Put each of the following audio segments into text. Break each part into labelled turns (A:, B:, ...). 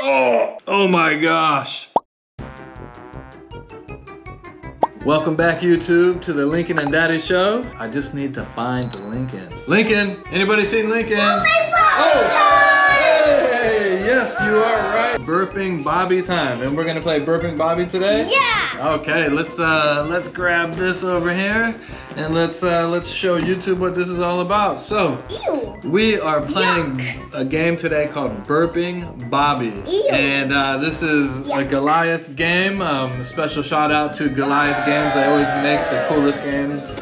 A: Oh my gosh. Welcome back, YouTube, to the Lincoln and Daddy show. I just need to find Lincoln. Lincoln, anybody seen Lincoln? Hey, yes, you are right. Burping Bobby time, and we're gonna play Burping Bobby today.
B: Yeah.
A: Okay, let's grab this over here, and let's show YouTube what this is all about. So, we are playing a game today called Burping Bobby, and this is a Goliath game. Special shout out to Goliath Games. They always make the coolest games.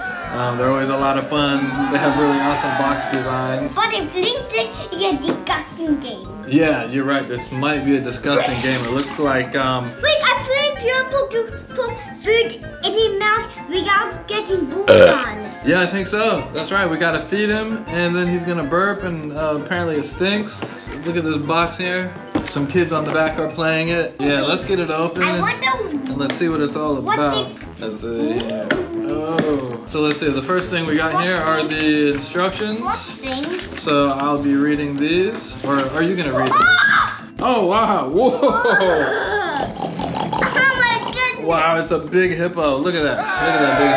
A: They're always a lot of fun. They have really awesome box designs.
B: But if Link did, it's a disgusting game.
A: Yeah, you're right. This might be a disgusting game. It looks like
B: Wait, I think you're supposed to put food in his mouth without getting booped on.
A: Yeah, I think so. That's right. We gotta feed him, and then he's gonna burp, and apparently it stinks. Look at this box here. Some kids on the back are playing it. Yeah, let's get it open.
B: I wonder.
A: And let's see what it's all about. Let's see. Oh. So let's see. The first thing we got here are the instructions. So I'll be reading these, or are you gonna read them? Oh wow! Whoa!
B: Oh my goodness!
A: Wow, it's a big hippo. Look at that. Look at that big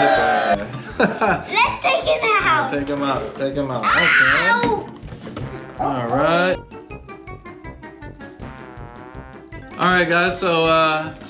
A: hippo.
B: Let's take him out.
A: Take him out. Take him out.
B: Ow.
A: Okay. All right. All right, guys. So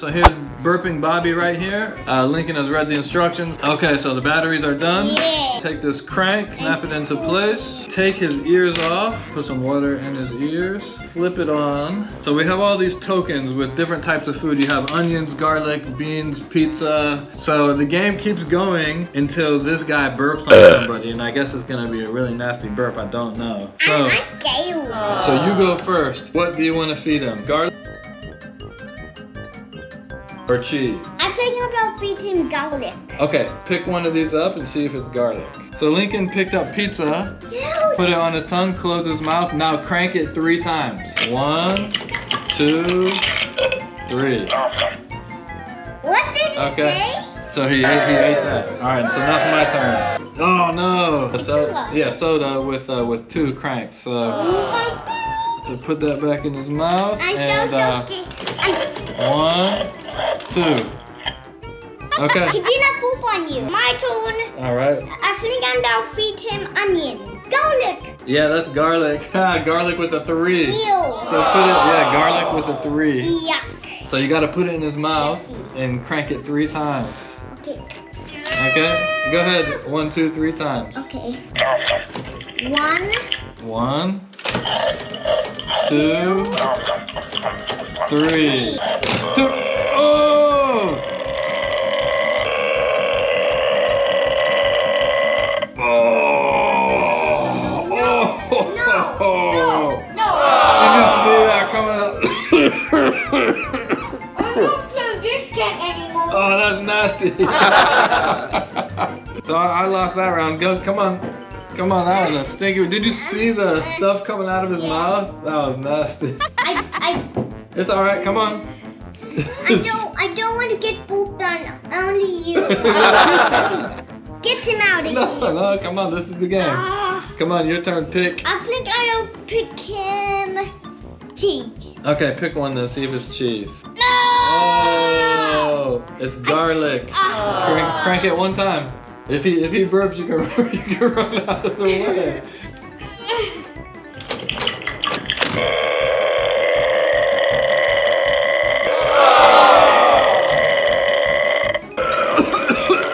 A: here's Burping Bobby right here. Lincoln has read the instructions. Okay, so the batteries are done.
B: Yeah.
A: Take this crank, snap it into place. Take his ears off. Put some water in his ears. Flip it on. So we have all these tokens with different types of food. You have onions, garlic, beans, pizza. So the game keeps going until this guy burps on somebody, and I guess it's gonna be a really nasty burp. I don't know. So you go first. What do you want to feed him? Garlic or cheese?
B: I'm thinking about feeding garlic.
A: Okay, pick one of these up and see if it's garlic. So Lincoln picked up pizza, put it on his tongue, close his mouth. Now crank it 3 times. 1, 2, 3.
B: What did he say?
A: So he ate that. All right, so now it's my turn. Oh no! Soda with 2 cranks. So to put that back in his mouth. And 1, 2. Okay.
B: He did not poop on you. My turn.
A: All right.
B: I think I'm gonna feed him onion. Garlic.
A: Yeah, that's garlic. Garlic with a 3.
B: Ew.
A: So put it, garlic with a 3.
B: Yuck.
A: So you got to put it in his mouth and crank it 3 times.
B: Okay.
A: Okay. Go ahead. 1, 2, 3 times.
B: Okay. 1.
A: 1, 2, 3. 2. Oh!
B: No.
A: You can see that coming up.
B: I don't feel this cat anymore.
A: Oh, that's nasty. So I lost that round. Go, come on. Come on, that was a stinky. Did you see the stuff coming out of his mouth? That was nasty. It's all right. Come on.
B: I don't want to get pooped on. Only you. Get him out of here.
A: No, come on. This is the game. Come on, your turn. Pick.
B: I think I'll pick him cheese.
A: Okay, pick one then. See if it's cheese.
B: No!
A: Oh, it's garlic. Crank it 1 time. If he burps, you can run out of the way.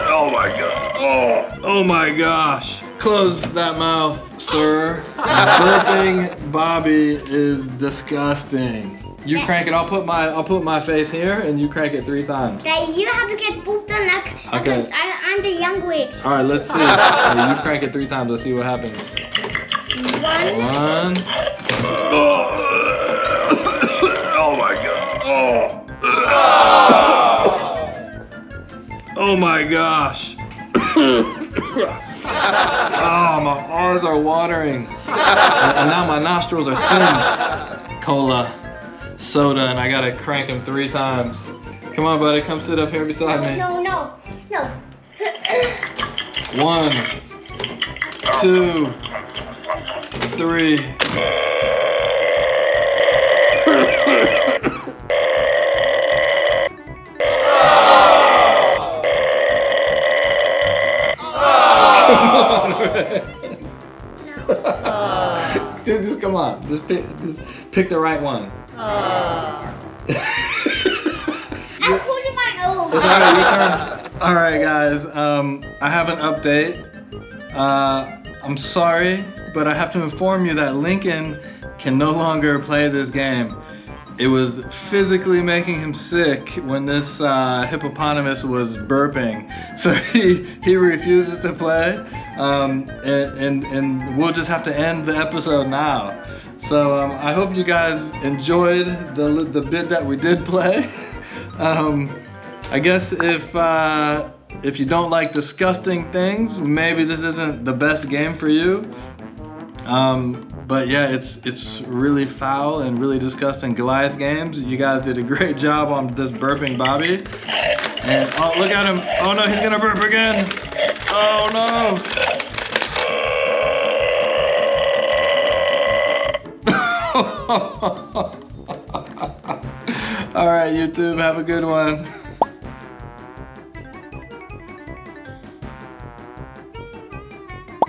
A: Oh my god. Oh my gosh. Close that mouth, sir. Burping Bobby is disgusting. You crank it. I'll put my face here, and you crank it 3 times.
B: Okay, you have to get pooped on that.
A: Okay.
B: I'm the youngest.
A: All right, let's see. You crank it 3 times. Let's see what happens.
B: 1.
A: Oh my god. Oh my gosh. Oh, my eyes are watering. And now my nostrils are singed. Cola, soda, and I gotta crank them 3 times. Come on, buddy, come sit up here beside me.
B: No.
A: 1, 2, 3. Dude, just come on. Just pick the right one.
B: I'm putting my nose.
A: It's alright, your turn. Alright guys, I have an update. I'm sorry, but I have to inform you that Lincoln can no longer play this game. It was physically making him sick when this hippopotamus was burping. So he refuses to play, and we'll just have to end the episode now. So I hope you guys enjoyed the bit that we did play. I guess if you don't like disgusting things, maybe this isn't the best game for you. But yeah, it's really foul and really disgusting. Goliath Games, you guys did a great job on this Burping Bobby. And oh, look at him. Oh no, he's gonna burp again. Oh no. All right, YouTube, have a good one.